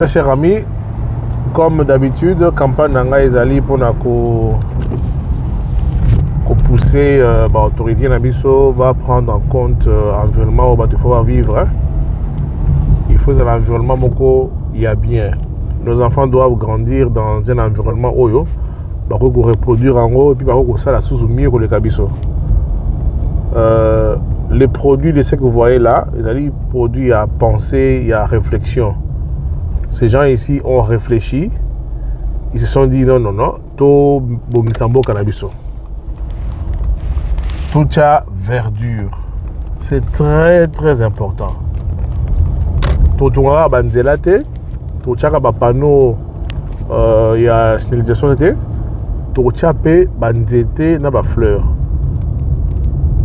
Très chers amis, comme d'habitude, campagne Nanga Ezali pour pousser l'autorité Nabiso va prendre en compte l'environnement où il faut vivre. Il faut que l'environnement il y a bien. Nos enfants doivent grandir dans un environnement où ils vont reproduire en haut et puis ça la sous mieux que le Kabiso. Les produits de ce que vous voyez là, ils produits à penser et à réflexion. Ces gens ici ont réfléchi, ils se sont dit non, tout Bomisambo Cannabiso. Tout ça verdure. C'est très très important. Tout ça banzelate, tout ça panneau, il y a signalisation de tout ça peut banzete na ba fleur.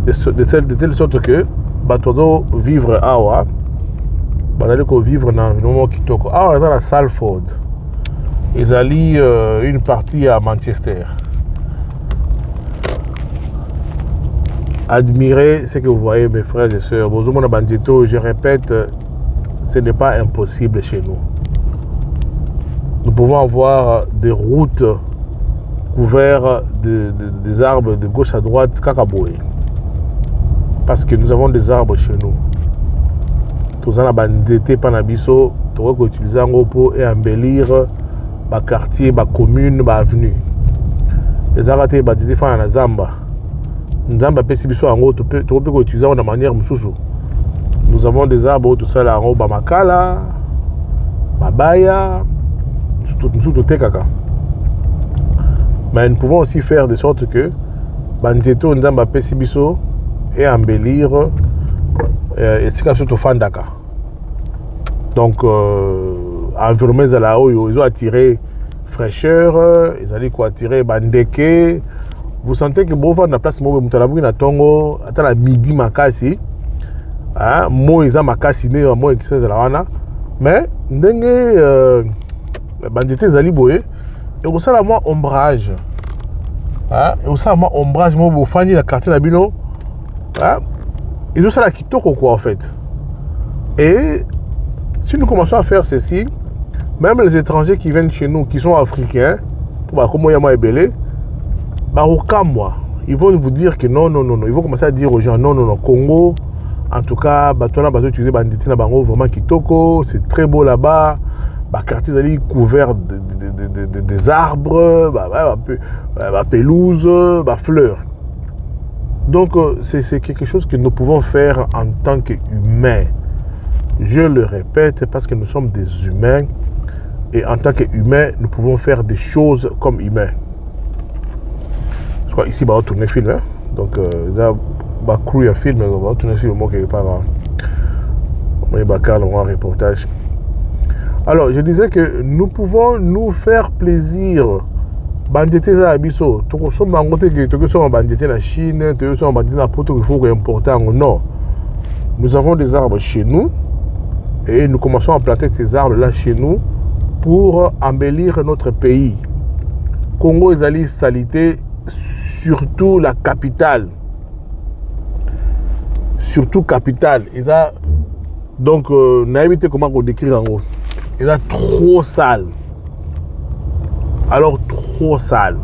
De telle sorte que batodo vivre awa. Ils vont vivre dans l'environnement qui toque. Ah, on est dans la Salford. Ils allient une partie à Manchester. Admirez ce que vous voyez, mes frères et sœurs. Je répète, ce n'est pas impossible chez nous. Nous pouvons avoir des routes couvertes des arbres de gauche à droite, Kakaboué. Parce que nous avons des arbres chez nous. Tous les bandits panabiso, tu peux utiliser un pour embellir les quartiers, les communes, les avenues. Les arrêtés bandits font la Zamba. Zamba pesibiso en haut, tu peux utiliser de manière mususu. Nous avons des arbres tout ça là en haut, Bamakala, Mabaya, tout kaka. Mais nous pouvons aussi faire de sorte que bandits Zamba pesibiso et embellir. Et c'est comme ça que Fandaka. Donc, environnement, ils ont attiré fraîcheur, ils ont attiré Bandeke. Vous sentez que bon, dans la place, moi, je tongo, à la midi, makasi. Moi, ils ont makasi, moi, qui sont là. Mais, bandité, ils ont boé. Et vous savez, moi, ombrage. Et vous savez, moi, ombrage, moi, vous faites la quartier d'Abino. Ils ont ça là qui toque quoi en fait. Et si nous commençons à faire ceci, même les étrangers qui viennent chez nous, qui sont africains, pour comment il y a moi belé, ils vont vous dire que non. Ils vont commencer à dire aux gens non, Congo, en tout cas, tu utiliser banditi na bango vraiment qui toko, c'est très beau là-bas. Quartier est couvert des arbres, pelouse, fleurs. Donc, c'est quelque chose que nous pouvons faire en tant qu'humains. Je le répète parce que nous sommes des humains. Et en tant qu'humains, nous pouvons faire des choses comme humains. Je crois ici, on va tourner le film. Hein? Donc, il y a un crew à film, on va tourner le film quelque part. On va un reportage. Alors, je disais que nous pouvons nous faire plaisir. Bandité za biso to ko so mangote que to so bandité na Chine, to so bandité na poto qu'il faut importer non. Nous avons des arbres chez nous et nous commençons à planter ces arbres là chez nous pour embellir notre pays. Congo ezali salité, surtout la capitale. Surtout capitale, donc n'avez comment on décrire en haut. Il est trop sale. Alors trop sale.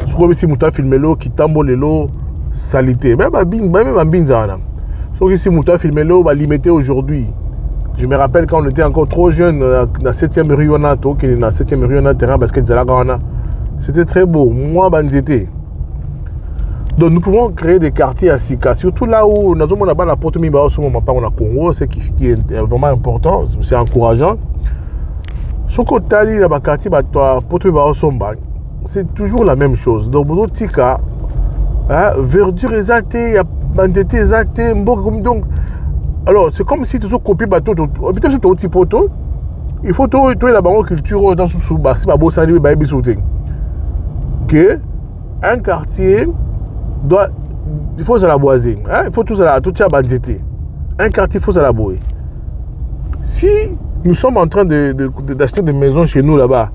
C'est comme si tu as filmé l'eau qui tambour l'eau salité. Même un binzana. C'est comme si tu as filmé l'eau limité aujourd'hui. Je me rappelle quand on était encore trop jeune, dans la 7e rue, on a dans la 7e rue, on a terrain basket de la Ghana. C'était très beau. Moi, bandité. Donc nous pouvons créer des quartiers à Sika. Surtout là où nous avons la porte Miba au moment Congo, c'est qui est vraiment important, c'est encourageant. C'est toujours la même chose. Donc, pour tika, verdure exatée, bandité exatée, donc. Alors, c'est comme si tu as copié bateau. Peut-être que tu as poteau. Il faut que la banque culture dans ce bas, c'est pas beau ça, que un quartier doit. Il faut se la boiser. Il faut tout ça bandité. Un quartier, il faut se la boire. Si nous sommes en train d'acheter des maisons chez nous là-bas,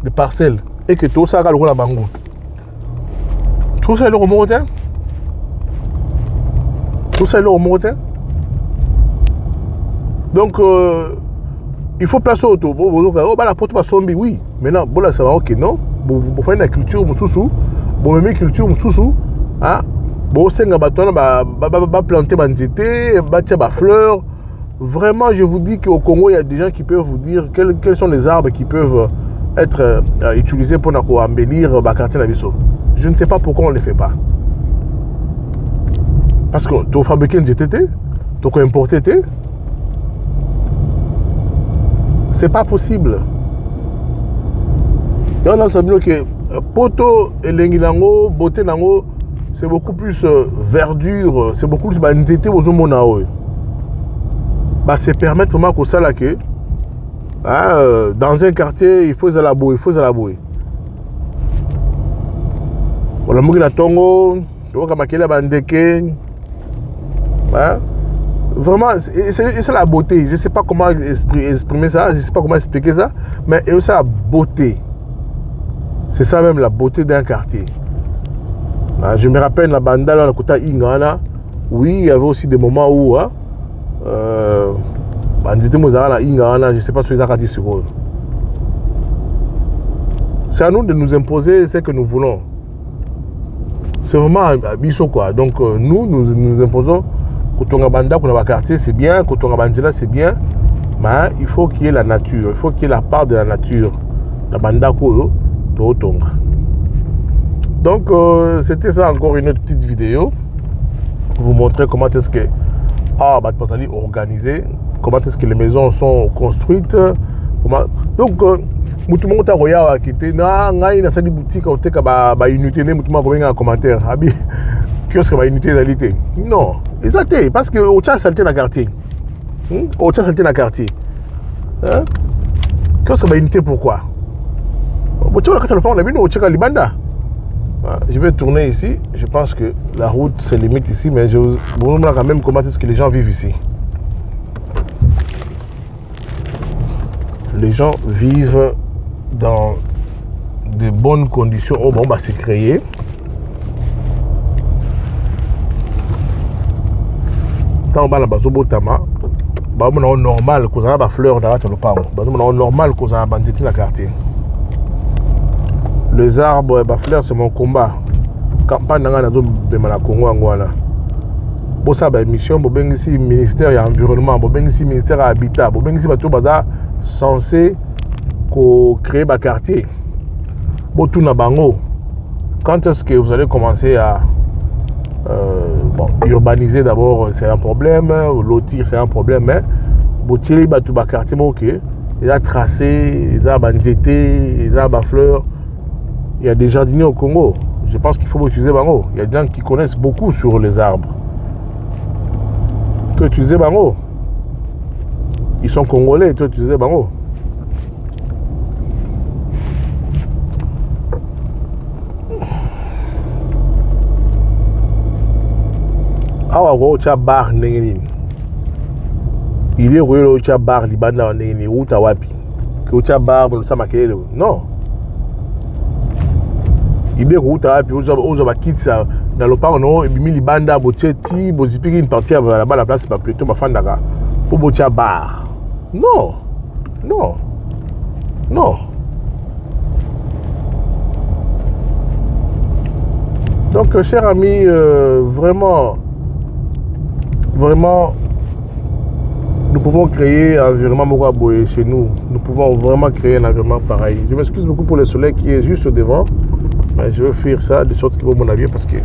des parcelles, et que tout ça a le bango. Tout ça est le remonté. Tout ça est le remonté. Donc, il faut placer auto. La porte va sombi, oui. Maintenant, bon là, ça va, ok, non. Vous faites la culture, bon, même culture, hein. Bon, c'est un bâton, planter des nzete, bâtir des fleurs. Vraiment, je vous dis qu'au Congo, il y a des gens qui peuvent vous dire quels sont les arbres qui peuvent être utilisés pour embellir le quartier Nabiso. Je ne sais pas pourquoi on ne les fait pas. Parce que tu as fabriqué un ZTT, tu as importé, c'est pas possible. Et on a entendu que poto et l'engilango, beauté nango, c'est beaucoup plus verdure, c'est beaucoup plus nzete aux homonaoe. Bah, c'est permettre vraiment que ça là que dans un quartier il faut la bouée, voilà mouki na tongo to ka makela bandeke vraiment c'est la beauté. Je sais pas comment exprimer ça, je sais pas comment expliquer ça, mais c'est la beauté. C'est ça même la beauté d'un quartier. Je me rappelle la banda là côté Ingana, oui, il y avait aussi des moments où je ne sais pas si les artistes sur eux. C'est à nous de nous imposer ce que nous voulons. C'est vraiment un biseau quoi. Donc nous imposons quand on a banda, quand on a quartier, c'est bien, quand on a bandila, c'est bien. Mais il faut qu'il y ait la nature, il faut qu'il y ait la part de la nature. La banda ko tonga. Donc c'était ça encore une autre petite vidéo pour vous montrer comment est-ce que organisé, comment est-ce que les maisons sont construites, comment... Donc tout le monde a regardé quitter na ngai na sali boutique au teka ba unité ne mutu ma en commentaire abi kiosque ba unité d'alité. Non, exactement parce que au tcha salté dans quartier. Au tcha salté dans quartier. Hein? Kiosque ba unité pourquoi? Bon tu vois quand le parle on a au tcha libanda. Je vais tourner ici. Je pense que la route se limite ici, mais je vous montre quand même comment est-ce que les gens vivent ici. Les gens vivent dans de bonnes conditions. Oh bon, bah c'est créé. Tant on a bazobo tama, bah on a normal qu'on a ba fleur dans le parc. Bah on a normal qu'on a banditi dans le quartier. Les arbres, les fleurs, c'est mon combat. Campagne dans le Congo, Angola. Bon, ça, mission, bon, ici, ministère de l'environnement, bon, ici, ministère de l'habitat, bon, ici, tout bazar censé créer un quartier. Bon, tout na bango. Quand est-ce que vous allez commencer à urbaniser d'abord, c'est un problème, lotir, c'est un problème, mais bon, tirer tout un quartier, ok. Ils ont tracé, ils ont bandité, ils ont fleurs. Il y a des jardiniers au Congo. Je pense qu'il faut utiliser Bango. Il y a des gens qui connaissent beaucoup sur les arbres. Tu utilises Bango. Ils sont congolais, tu utilises Bango. Ah ouais, tu as bar n'engeni. Il est où tu as bar libanda n'engeni ou tu as wapi. Que tu as bar ça maquille non. Idée route à puis aux quitte ça dans le parc non et bimi libanda boteti bozipiki une partie là-bas la place pas plutôt ma fan daga pour botia bar non donc chers amis vraiment nous pouvons créer un environnement chez nous. Nous pouvons vraiment créer un environnement pareil. Je m'excuse beaucoup pour le soleil qui est juste devant. Mais je vais fuir ça de sorte que mon avis parce que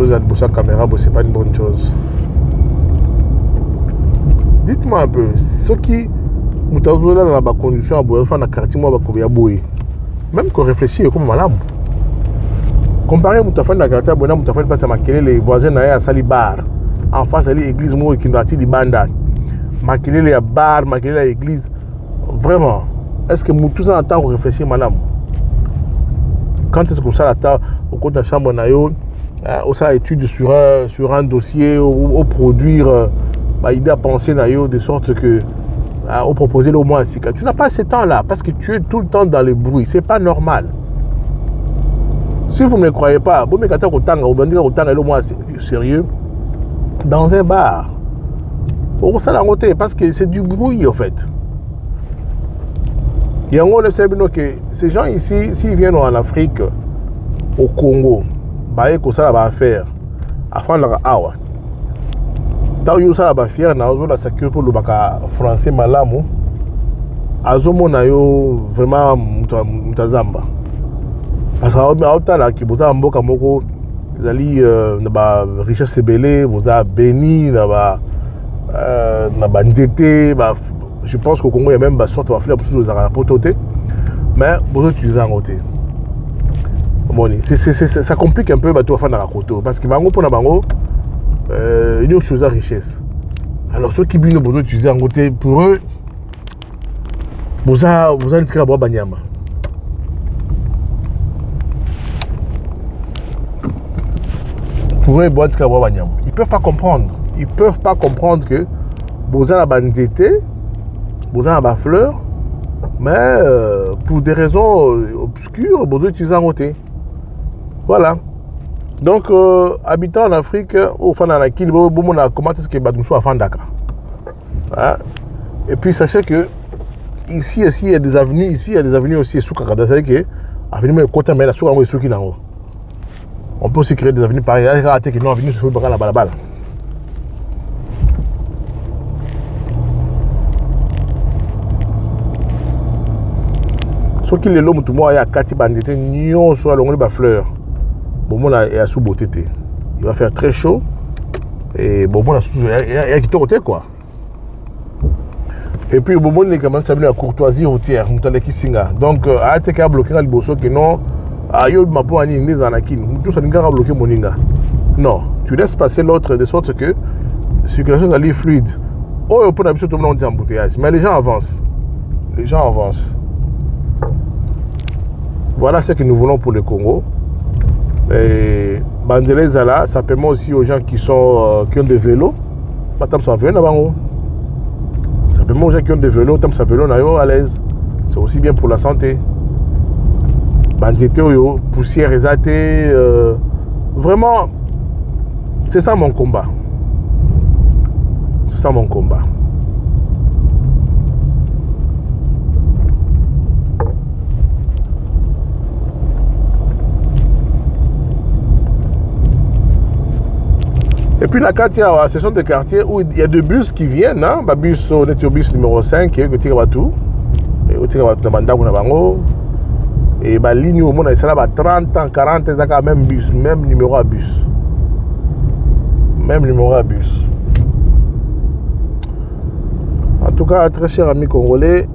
la caméra, c'est pas une bonne chose. Dites-moi un peu, ce qui nous dans la condition à boire, dans le quartier, même qu'on réfléchit comme malade. Comparé à Moutafan dans le quartier, Moutafan passe à les voisins à Salibar. En face, il y a l'église qui est dans Banda. Maquiller les bars, maquiller l'église. Vraiment, est-ce que tout ça attend qu'on réfléchisse, madame? Quand est-ce qu'on s'est à table au compte de la chambre, on s'est étude sur un dossier, ou produire, idée à penser de sorte que on proposer au moins un cycle. Tu n'as pas ce temps-là parce que tu es tout le temps dans le bruit. C'est pas normal. Si vous ne me croyez pas, vous me dites que au moins sérieux dans un bar. Parce que c'est du bruit en fait. Il y a un autre que ces gens ici, s'ils viennent en Afrique, au Congo, bah, ils ça va faire. Afin de awa. Tant que ça va faire, na ozo la sécurité pour le baka français malamu. Azomo na yo vraiment mutazamba. Parce que autant là qui boza mboka moko zali na ba richesse belé, boza béni na ba nzete, je pense qu'au Congo il y a même ba sorte va faire pour ça pototé. Mais bozo tu en côté. Bon, ça complique un peu bateau à faire dans la côte parce que bango pour na bango il y a chose à richesse. Alors ceux qui viennent besoin d'utiliser en côté pour eux vous allez dire boire banyama. Pour eux boire dire boire banyama. Ils peuvent pas comprendre. Ils peuvent pas comprendre que vous avez la bandité, vous avez la fleur, mais pour des raisons obscures, vous utilisez en côté. Voilà. Donc, habitant en Afrique, au fond de la Kine, comment est-ce que Badoussou a fait Dakar? Et puis, sachez que ici, il y a des avenues, ici, il y a des avenues aussi sous Kakada. C'est-à-dire que l'avenue côté mais la sous est sous qui n'en on peut aussi créer des avenues pareilles. Il y a des avenues sous le la balabala. Ce qui est l'homme, tout le monde, il y a 4 bandités, nion soit l'onglet de fleur. Bon, on est sous beauté. Il va faire très chaud. Et bon, on a quitté côté quoi. Et puis, bon, on est quand même salué la courtoisie routière. Donc, à être qu'à bloquer le bosso que non, à yo ma po ani ndes anakin. Tout ça n'inga bloquer moninga. Non, tu laisses passer l'autre de sorte que la circulation est fluide. Oh, on peut absolument tout le monde en embouteillage. Mais les gens avancent. Les gens avancent. Voilà ce que nous voulons pour le Congo. Et Banzele Zala, ça permet aussi aux gens qui ont des vélos. Ça permet aux gens qui ont des vélos, ça vélo à l'aise. C'est aussi bien pour la santé. Bandité, poussière exatée. Vraiment, c'est ça mon combat. C'est ça mon combat. Et puis la quartier, ce sont des quartiers où il y a des bus qui viennent. Hein? Bus, on est au bus numéro 5, qui est au tout. Et au Tirabatu, et la ligne au monde, il sera 30 ans, 40 ans, même bus, même numéro à bus. Même numéro à bus. En tout cas, très chers amis congolais,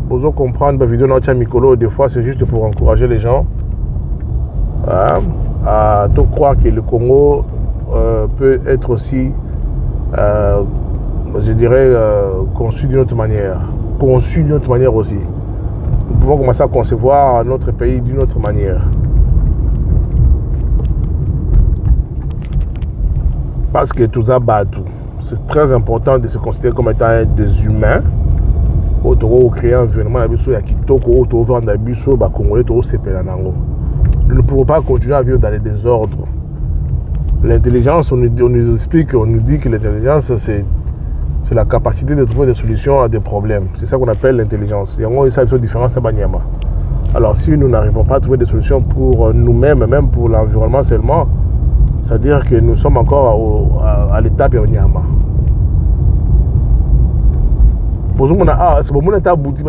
vous allez comprendre la vidéo de notre Mikolo, des fois c'est juste pour encourager les gens. Hein? À tout croire que le Congo peut être aussi, je dirais, conçu d'une autre manière. Conçu d'une autre manière aussi. Nous pouvons commencer à concevoir notre pays d'une autre manière. Parce que tout ça bat tout. C'est très important de se considérer comme étant des humains. Autour créer un environnement, il y a qui toque, autour vendre des bus, les Congolais, autour c'est pénanango. Nous ne pouvons pas continuer à vivre dans les désordres. L'intelligence, on nous explique, on nous dit que l'intelligence, c'est la capacité de trouver des solutions à des problèmes. C'est ça qu'on appelle l'intelligence. Et on a une différence de Banyama. Alors si nous n'arrivons pas à trouver des solutions pour nous-mêmes, même pour l'environnement seulement, c'est-à-dire que nous sommes encore à l'étape Banyama.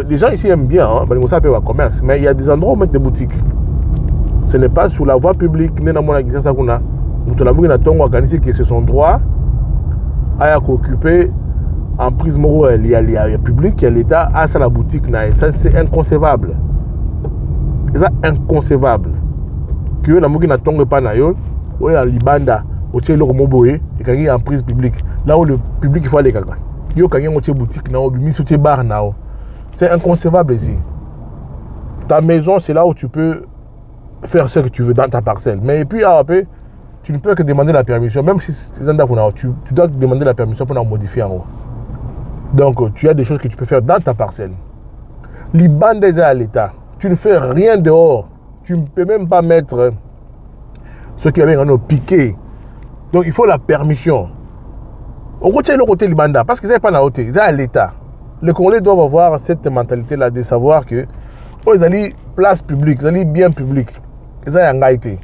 Les gens ici aiment bien, hein, le commerce, mais il y a des endroits où on met des boutiques. Ce n'est pas sur la voie publique, que c'est son droit à occuper en prise morale. Il y a public, il y a l'État, à la boutique. Ça, c'est inconcevable. C'est inconcevable. Que la mouki n'a pas nayo, ou la libanda, ou tient le moboé, et qu'il y a en prise publique. Là où le public il faut aller caca. Yo quand il y a une boutique, c'est inconcevable ici. Ta maison, c'est là où tu peux faire ce que tu veux dans ta parcelle. Mais puis après, tu ne peux que demander la permission. Même si c'est tu dois demander la permission pour la modifier en haut. Donc, tu as des choses que tu peux faire dans ta parcelle. L'Iban est à l'État. Tu ne fais rien dehors. Tu ne peux même pas mettre ce qui avait un piqué. Donc, il faut la permission. On retient le côté Libanda parce que c'est pas la hauteur, c'est à l'État. les Congolais doivent avoir cette mentalité-là de savoir que ils allaient place publique, ils allaient bien public. Ils allaient en Haïti.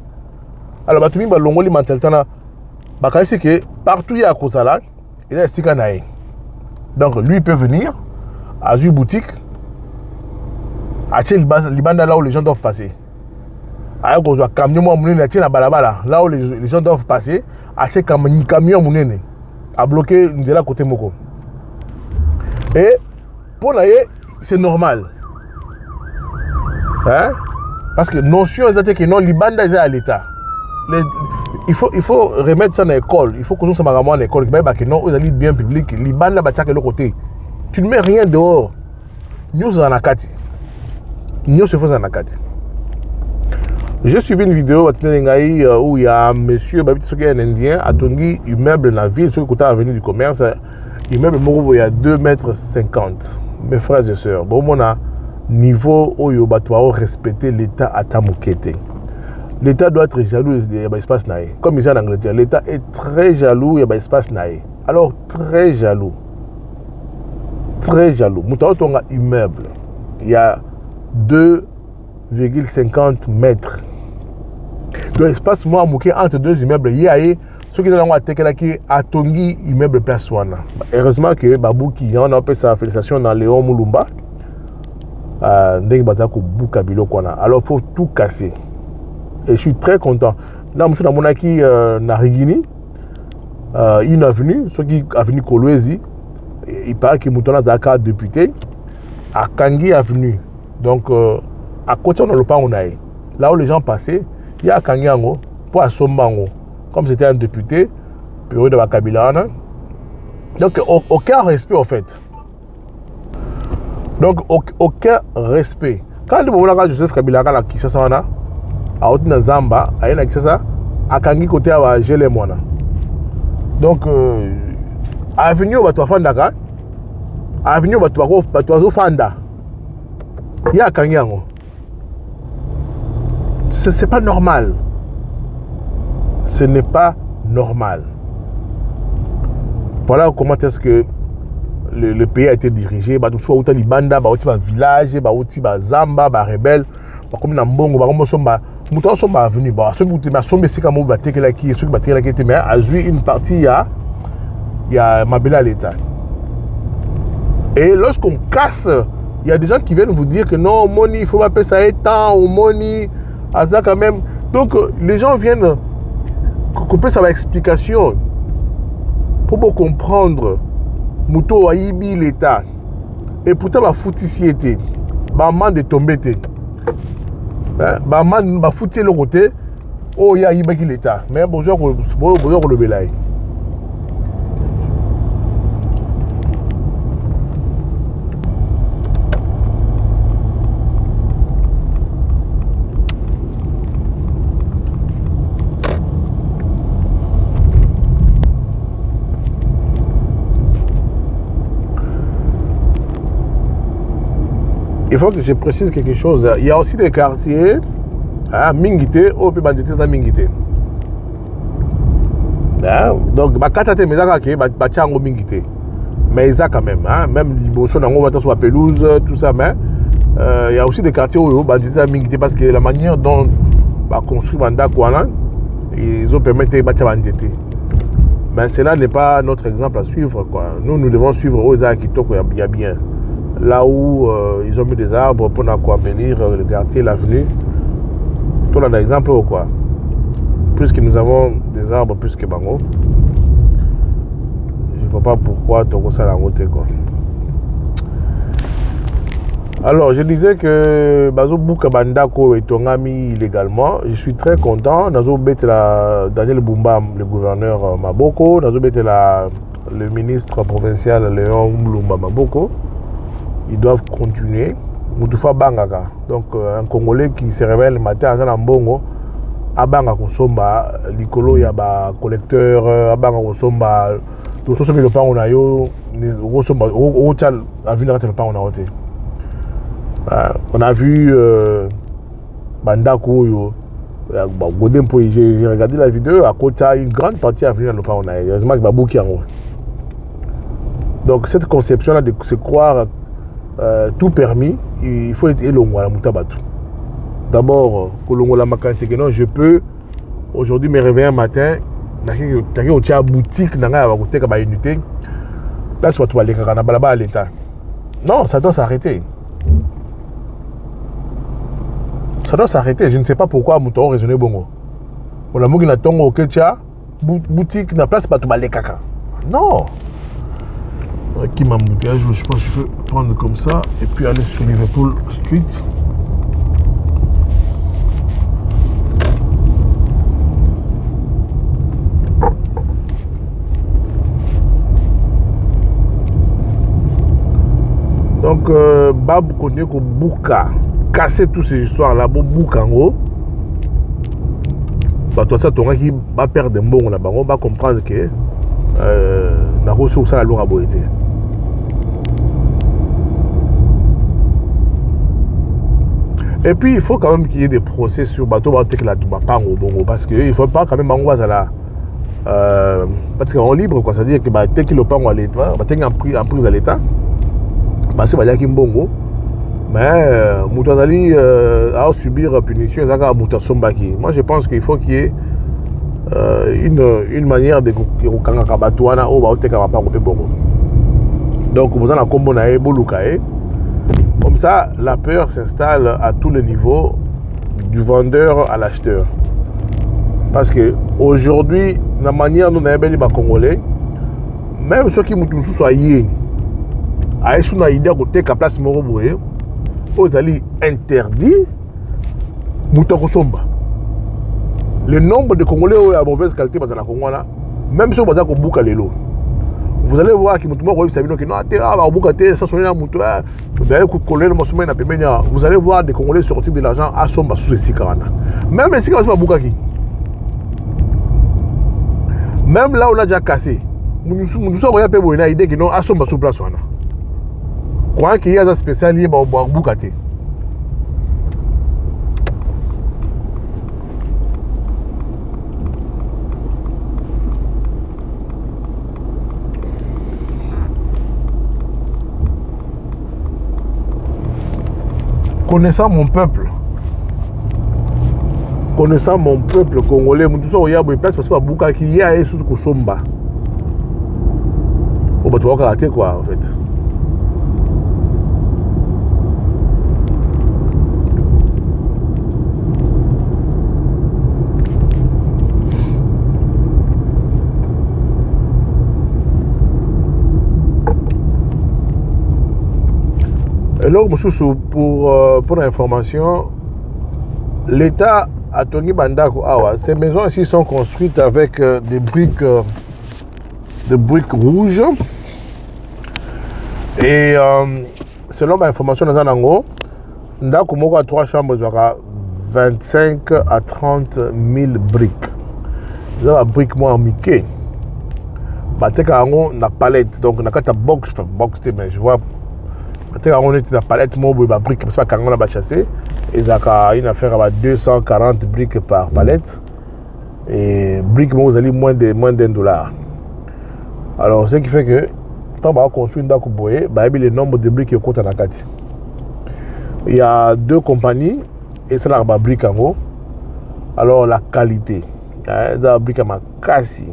Alors, tout le monde a une mentalité. C'est que partout il y a Kosala, il y a Stikanaï. Donc, lui, il peut venir à une boutique, à Libanda, là où les gens doivent passer. Là où les gens doivent passer, à camion à bloquer Nzela côté Moko. Et pour nous, c'est normal. Hein? Parce que notion exacte que non, Libanda est à l'État. Il faut remettre ça dans l'école. Il faut que nous soyons à l'école. Que non, vous allez bien public. Libanda va de l'autre côté. Tu ne mets rien dehors. Nous sommes en Akati. Nous sommes en Akati. J'ai suivi une vidéo où il y a un monsieur, un Indien, a tongi immeuble dans la ville, sur le côté avenue du commerce. Immeuble il y a 2,50 m. Mes frères et sœurs, bon, on a niveau où il doit respecter l'État à Tamukete. L'État doit être jaloux, il y a un espace naïe. Comme ici en Angleterre, l'État est très jaloux, il y a un espace naïe. Alors, très jaloux. Très jaloux. Moutaou tonga immeuble, il y a 2,50 mètres. Donc, l'espace moi entre deux immeubles, il y a ceux qui ont été à Tongi immeuble place Wana. Heureusement que Babou qui en a fait sa félicitation dans Léon Moulumba. Alors, il faut tout casser. Et je suis très content. Là, je suis dans mon acquis Narigini, une avenue, ceux qui avenue Kolwezi. Il paraît que Moutona Zaka député à Kangi avenue. Donc, à côté, on a le pas on a. Là où les gens passaient, il y a Kangiango pour Assombango. Comme c'était un député, période de Kabila. Donc, aucun respect en fait. Donc, aucun respect. Quand le moment Joseph Kabila a qui ça a à Otina Zamba, à Yana Kissa, à Kangi côté à Gelé Mona. Donc, avenue au Batoa Fandaka, avenue au Batoa Fanda, il y a Kangiango. C'est pas normal. Ce n'est pas normal. Voilà comment est-ce que le pays a été dirigé. Soit au Talibanda, au village, au Zamba, au rebelle, comme dans Mbongo, comme nous sommes venus. Mais à une partie, il y a Mabela à l'État. Et lorsqu'on casse, il y a des gens qui viennent vous dire que non, Moni, il ne faut pas payer ça étant, ou Moni, à ça quand même. Donc, les gens viennent couper ça explication pour comprendre. Mouto Aïbi l'État. Et pourtant, ma fouticiété, ma man de tomber. Ma man m'a foutu le côté. Oh, il y a l'État. Mais bonjour, le bélaï. Il faut que je précise quelque chose. Il y a aussi des quartiers, Mingité, au peut banditer dans Mingité. Donc, Mingité. Mais ils ont quand même, même sur la pelouse, tout ça. Mais il y a aussi des quartiers où banditer dans Mingité parce que la manière dont on construit Banda Kouana, ils ont permis de bâtir banditer. Mais cela n'est pas notre exemple à suivre, quoi. Nous devons suivre Oza Kitoko, il y a bien. Là où ils ont mis des arbres pour embellir le quartier, l'avenue. Tout là, d'exemple ou quoi. Puisque nous avons des arbres plus que Bango, je ne vois pas pourquoi Togo ça la route, quoi. Alors, je disais que Bazo Boukabandako est Tongami illégalement. Je suis très content. Nazo Betela Daniel Bumba, le gouverneur Maboko. Nazo Betela le ministre provincial Léon Moulumba Maboko. Ils doivent continuer. Moutoufa Bangaka. Donc, un Congolais qui se réveille le matin à Zanambongo, à Banga Kosomba, l'icolo, il y a un collecteur, à Banga Kosomba, tout ça, le pain on a eu, on a vu Bandako, j'ai regardé la vidéo, à côté, une grande partie à venir dans le pain on a eu. Heureusement que Babou qui a. Donc cette conception-là de se croire tout permis, il faut être élongé à la moutabatu. D'abord, la c'est que non, je peux aujourd'hui me réveiller un matin, dans une boutique, dans une unité, là, tu vas aller à l'État. Non, ça doit s'arrêter. Ça doit s'arrêter. Je ne sais pas pourquoi Mouton raisonner bongo. On a mis la tongue au Ketcha, boutique, na place, pas tout balé caca. Non. Qui m'a embouteillage, je pense que je peux prendre comme ça et puis aller sur Liverpool Street. Donc, Bab continue que Bouka, casser toutes ces histoires-là, Bouka en gros. Bah, toi, ça, ton gars qui va perdre un bon là-bas, on va comprendre que n'a reçu ça la lourde à boiter. Et puis, il faut quand même qu'il y ait des procès sur bateau, parce qu'il ne faut pas quand même envoyer ça parce qu'en libre, quoi, c'est-à-dire que dès qu'il le prend à l'État, en prise à l'État, c'est pas qu'il bongo, mais Moutazali a subir punition, ça a Moutasombaki. Moi, je pense qu'il faut qu'il y ait une manière de Kangabatouana au bongo. Donc, vous avez un combo na ebolukae. Comme ça, la peur s'installe à tous les niveaux, du vendeur à l'acheteur. Parce que aujourd'hui, la manière dont on a les Congolais, même ceux qui nous soient yé, à une idée côté qu'à place Moroboué, aux alliés interdits, Moutokosomba. Le nombre de Congolais à mauvaise qualité dans la Congo, même si on va bouca les lots. Vous allez voir que vous allez voir des Congolais sortir de l'argent à Somba sous ces Karana. Même si on Boukaki. Même là, on a déjà cassé. Nous sommes une idée que nous sommes sous place. Quoi qu'il y a un spécial lié à Boukati. Connaissant mon peuple congolais, tout ça, il y a une place parce que Bouka qui y a un sous Kosomba. On va te rater quoi en fait. Alors, pour l'information, l'État a Tongi Bandako Awa. Ces maisons ici sont construites avec des briques rouges. Et selon ma information dans Zanango, Ndako Moko a 3 chambres, il y aura 25 à 30 000 briques. Il y a des briques moi en Mickey. On a palette, donc on a une box, mais je vois. On est dans la palette, briques, parce que on a chassé. Et ça a une affaire à 240 briques par palette. Et briques, vous allez moins d'$1. Alors, ce qui fait que, quand on construit une dame, il y a le nombre de briques qui comptent en Akati. Il y a 2 compagnies, et c'est la brique en haut. Alors, la qualité. Il y a des briques à ma cassi.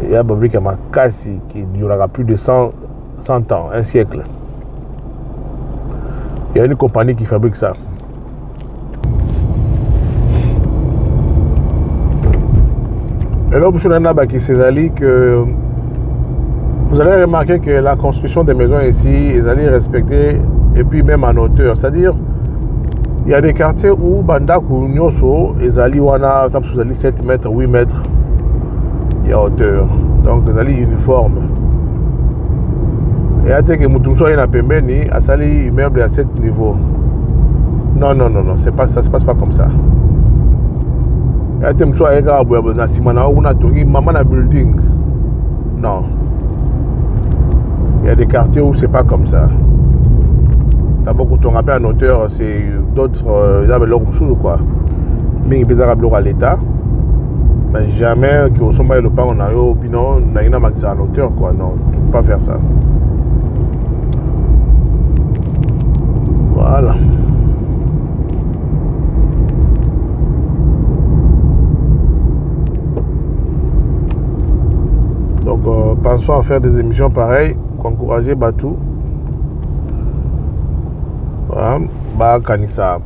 Il y a des briques à ma cassi qui durera plus de 100 ans, un siècle. Il y a une compagnie qui fabrique ça. Et là, que vous allez remarquer que la construction des maisons ici, ils allaient respecter, et puis même en hauteur. C'est-à-dire, il y a des quartiers où Bandaku, Nyoso, ils allaient 7 mètres, 8 mètres, il y a hauteur. Donc, ils allaient uniformes. Et à tel que Moutoumso est à Pembeni, à sali immeuble à 7 niveaux. Non, ça se passe pas comme ça. Et à tel que Moutoumso est à Simana, on a tourné maman à building. Non. Il y a des quartiers où c'est pas comme ça. D'abord, quand on rappelle en hauteur, c'est d'autres, ils avaient leur sous ou quoi. Mais ils peuvent à l'État. Mais jamais que au sommet le pas on a eu non on a une max à l'auteur quoi. Non, tu peux pas faire ça. Voilà. Donc pensons à faire des émissions pareilles, encourager Batou. Voilà, bah kanisa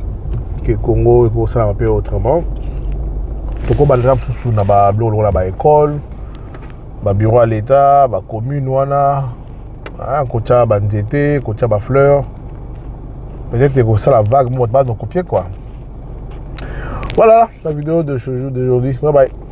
que Congo et que ça va pas autrement. Toko bandram sous na ba blolo la ba école, ba bureau à l'état, ba commune wana, kocha ba nzete, kocha ba fleur. Peut-être que ça la vague moi pas donc copier quoi. Voilà la vidéo de ce jour d'aujourd'hui. Bye bye.